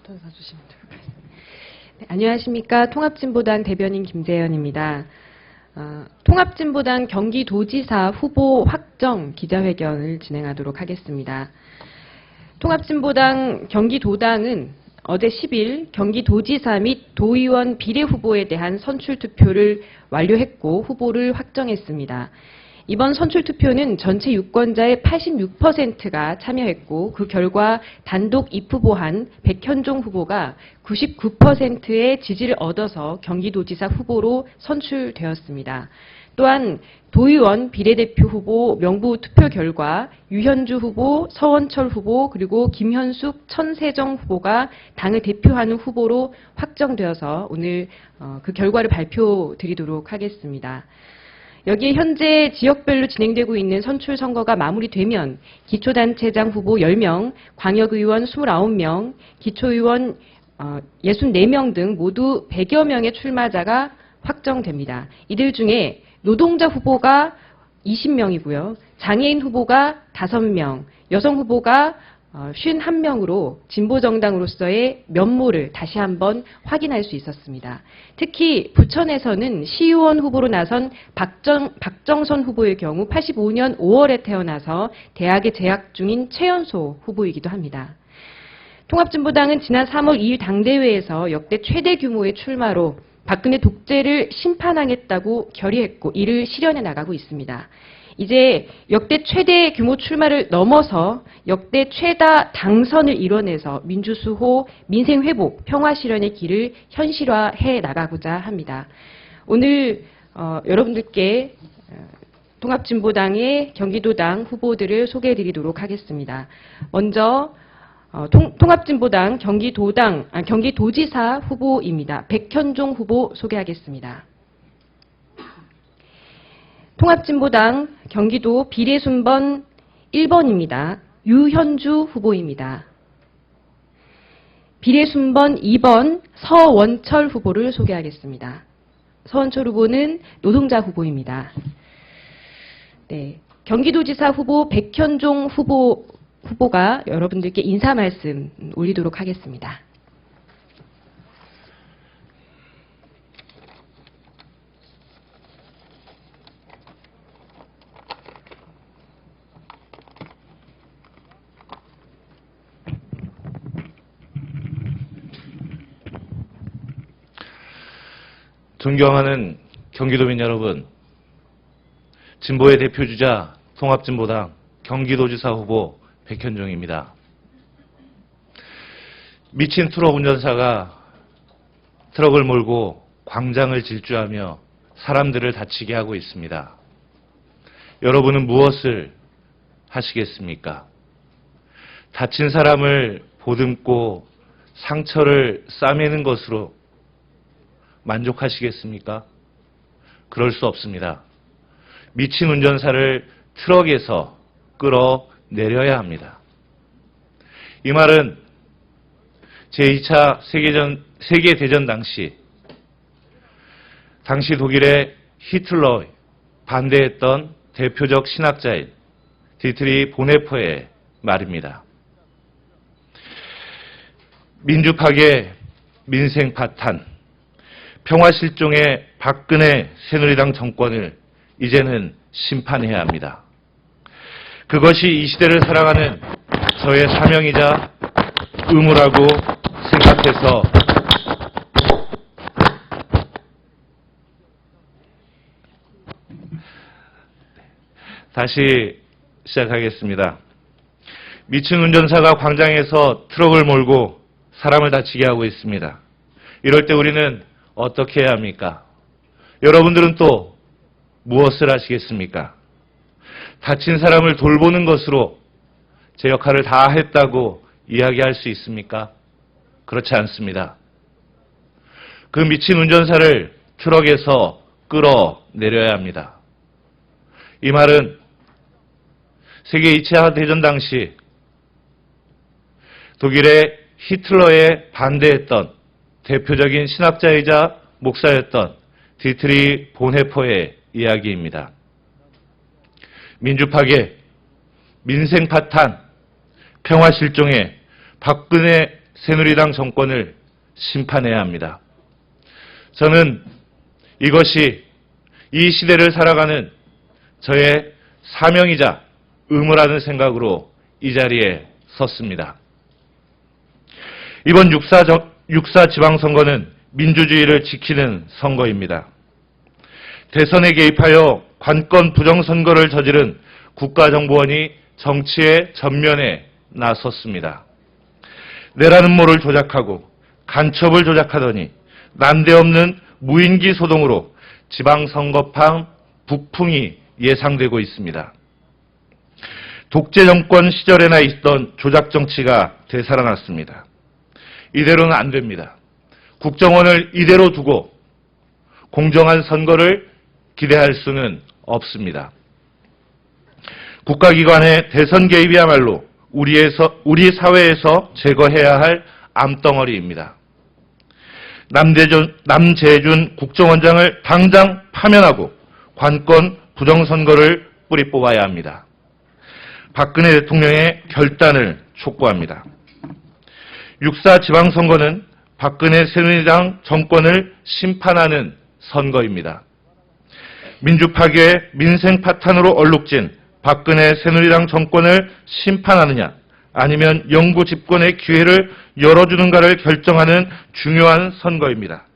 버튼 써주시면 됩니다. 네, 안녕하십니까. 통합진보당 대변인 김재현입니다. 통합진보당 경기도지사 후보 확정 기자회견을 진행하도록 하겠습니다. 통합진보당 경기도당은 어제 10일 경기도지사 및 도의원 비례후보에 대한 선출투표를 완료했고 후보를 확정했습니다. 이번 선출투표는 전체 유권자의 86%가 참여했고 그 결과 단독 입후보한 백현종 후보가 99%의 지지를 얻어서 경기도지사 후보로 선출되었습니다. 또한 도의원 비례대표 후보 명부 투표 결과 유현주 후보, 서원철 후보, 그리고 김현숙, 천세정 후보가 당을 대표하는 후보로 확정되어서 오늘 그 결과를 발표드리도록 하겠습니다. 여기에 현재 지역별로 진행되고 있는 선출 선거가 마무리되면 기초단체장 후보 10명, 광역의원 29명, 기초의원 64명 등 모두 100여 명의 출마자가 확정됩니다. 이들 중에 노동자 후보가 20명이고요. 장애인 후보가 5명, 여성 후보가 51명으로 진보정당으로서의 면모를 다시 한번 확인할 수 있었습니다. 특히 부천에서는 시의원 후보로 나선 박정선 후보의 경우 85년 5월에 태어나서 대학에 재학 중인 최연소 후보이기도 합니다. 통합진보당은 지난 3월 2일 당대회에서 역대 최대 규모의 출마로 박근혜 독재를 심판하겠다고 결의했고 이를 실현해 나가고 있습니다. 이제 역대 최대 규모 출마를 넘어서 역대 최다 당선을 이뤄내서 민주수호, 민생회복, 평화실현의 길을 현실화해 나가고자 합니다. 오늘 여러분들께 통합진보당의 경기도당 후보들을 소개해드리도록 하겠습니다. 먼저 통합진보당 경기도지사 후보입니다. 백현종 후보 소개하겠습니다. 통합진보당 경기도 비례순번 1번입니다. 유현주 후보입니다. 비례순번 2번 서원철 후보를 소개하겠습니다. 서원철 후보는 노동자 후보입니다. 네, 경기도지사 후보 백현종 후보가 여러분들께 인사 말씀 올리도록 하겠습니다. 존경하는 경기도민 여러분, 진보의 대표주자 통합진보당 경기도지사 후보 백현종입니다. 미친 트럭 운전사가 트럭을 몰고 광장을 질주하며 사람들을 다치게 하고 있습니다. 여러분은 무엇을 하시겠습니까? 다친 사람을 보듬고 상처를 싸매는 것으로 만족하시겠습니까? 그럴 수 없습니다. 미친 운전사를 트럭에서 끌어내려야 합니다. 이 말은 제2차 세계대전 당시 독일의 히틀러에 반대했던 대표적 신학자인 디트리 보네퍼의 말입니다. 민주 파괴, 민생 파탄, 평화 실종의 박근혜 새누리당 정권을 이제는 심판해야 합니다. 그것이 이 시대를 살아가는 저의 사명이자 의무라고 생각해서 다시 시작하겠습니다. 미친 운전사가 광장에서 트럭을 몰고 사람을 다치게 하고 있습니다. 이럴 때 우리는 어떻게 해야 합니까? 여러분들은 또 무엇을 하시겠습니까? 다친 사람을 돌보는 것으로 제 역할을 다 했다고 이야기할 수 있습니까? 그렇지 않습니다. 그 미친 운전사를 트럭에서 끌어내려야 합니다. 이 말은 세계 2차 대전 당시 독일의 히틀러에 반대했던 대표적인 신학자이자 목사였던 디트리 보네퍼의 이야기입니다. 민주파괴, 민생파탄, 평화실종의 박근혜 새누리당 정권을 심판해야 합니다. 저는 이것이 이 시대를 살아가는 저의 사명이자 의무라는 생각으로 이 자리에 섰습니다. 이번 6.4 지방선거는 민주주의를 지키는 선거입니다. 대선에 개입하여 관건 부정선거를 저지른 국가정보원이 정치의 전면에 나섰습니다. 내라는 모를 조작하고 간첩을 조작하더니 난데없는 무인기 소동으로 지방선거판 북풍이 예상되고 있습니다. 독재 정권 시절에나 있던 조작 정치가 되살아났습니다. 이대로는 안 됩니다. 국정원을 이대로 두고 공정한 선거를 기대할 수는 없습니다. 국가기관의 대선 개입이야말로 우리 사회에서 제거해야 할 암덩어리입니다. 남재준 국정원장을 당장 파면하고 관건 부정선거를 뿌리 뽑아야 합니다. 박근혜 대통령의 결단을 촉구합니다. 6.4 지방선거는 박근혜 새누리당 정권을 심판하는 선거입니다. 민주파괴 민생 파탄으로 얼룩진 박근혜 새누리당 정권을 심판하느냐 아니면 영구 집권의 기회를 열어주는가를 결정하는 중요한 선거입니다.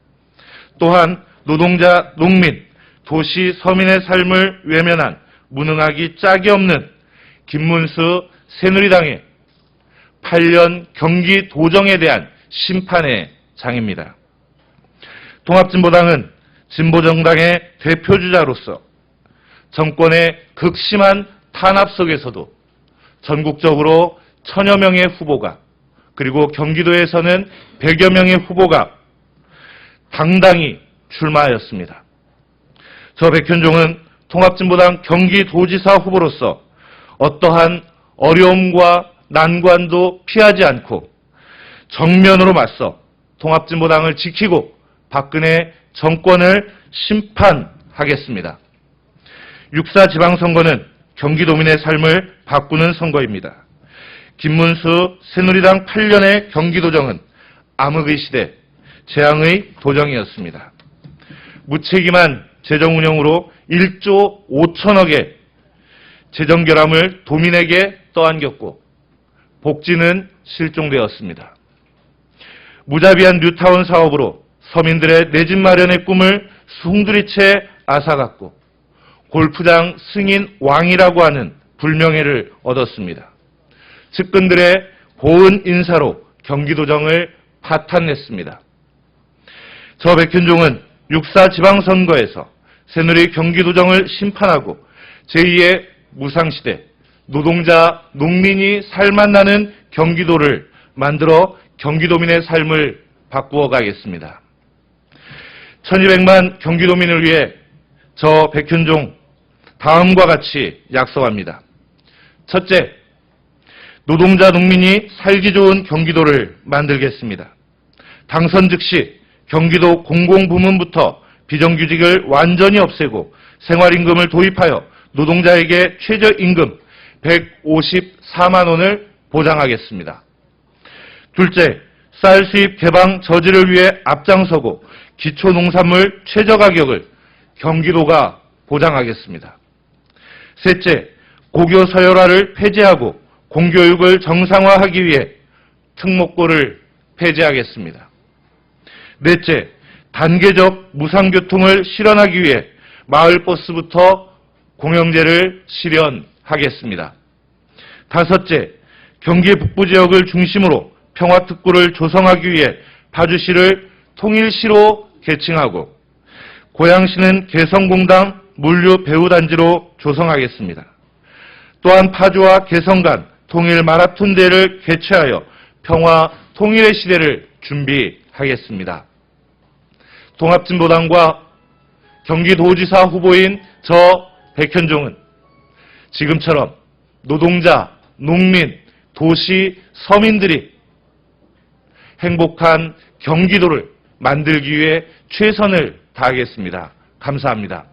또한 노동자, 농민, 도시, 서민의 삶을 외면한 무능하기 짝이 없는 김문수 새누리당의 8년 경기도정에 대한 심판의 장입니다. 통합진보당은 진보정당의 대표주자로서 정권의 극심한 탄압 속에서도 전국적으로 1000여 명의 후보가 그리고 경기도에서는 100여 명의 후보가 당당히 출마하였습니다. 저 백현종은 통합진보당 경기도지사 후보로서 어떠한 어려움과 난관도 피하지 않고 정면으로 맞서 통합진보당을 지키고 박근혜 정권을 심판하겠습니다. 6.4 지방선거는 경기도민의 삶을 바꾸는 선거입니다. 김문수 새누리당 8년의 경기도정은 암흑의 시대, 재앙의 도정이었습니다. 무책임한 재정운영으로 1조 5천억의 재정결함을 도민에게 떠안겼고 복지는 실종되었습니다. 무자비한 뉴타운 사업으로 서민들의 내 집 마련의 꿈을 숭두리째 앗아갔고 골프장 승인 왕이라고 하는 불명예를 얻었습니다. 측근들의 고은 인사로 경기도정을 파탄냈습니다. 저 백현종은 6.4 지방선거에서 새누리 경기도정을 심판하고 제2의 무상시대, 노동자, 농민이 살맛 나는 경기도를 만들어 경기도민의 삶을 바꾸어 가겠습니다. 1200만 경기도민을 위해 저 백현종 다음과 같이 약속합니다. 첫째, 노동자, 농민이 살기 좋은 경기도를 만들겠습니다. 당선 즉시 경기도 공공부문부터 비정규직을 완전히 없애고 생활임금을 도입하여 노동자에게 최저임금 154만 원을 보장하겠습니다. 둘째, 쌀 수입 개방 저지를 위해 앞장서고 기초농산물 최저가격을 경기도가 보장하겠습니다. 셋째, 고교 서열화를 폐지하고 공교육을 정상화하기 위해 특목고를 폐지하겠습니다. 넷째, 단계적 무상교통을 실현하기 위해 마을버스부터 공영제를 실현하겠습니다. 다섯째, 경기 북부 지역을 중심으로 평화특구를 조성하기 위해 파주시를 통일시로 개칭하고 고양시는 개성공단 물류배후단지로 조성하겠습니다. 또한 파주와 개성 간 통일 마라톤대회를 개최하여 평화 통일의 시대를 준비하겠습니다. 통합진보당과 경기도지사 후보인 저 백현종은 지금처럼 노동자, 농민, 도시, 서민들이 행복한 경기도를 만들기 위해 최선을 다하겠습니다. 감사합니다.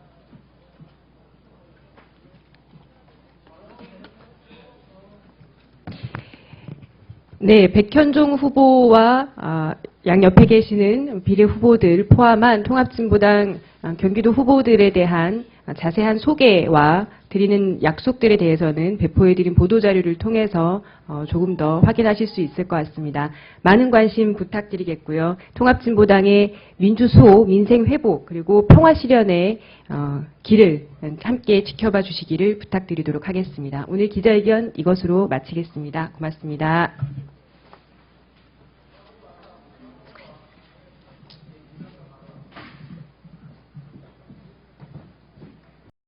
네, 백현종 후보와 양옆에 계시는 비례 후보들 포함한 통합진보당 경기도 후보들에 대한 자세한 소개와 드리는 약속들에 대해서는 배포해드린 보도자료를 통해서 조금 더 확인하실 수 있을 것 같습니다. 많은 관심 부탁드리겠고요. 통합진보당의 민주수호, 민생회복, 그리고 평화실현의 길을 함께 지켜봐 주시기를 부탁드리도록 하겠습니다. 오늘 기자회견 이것으로 마치겠습니다. 고맙습니다.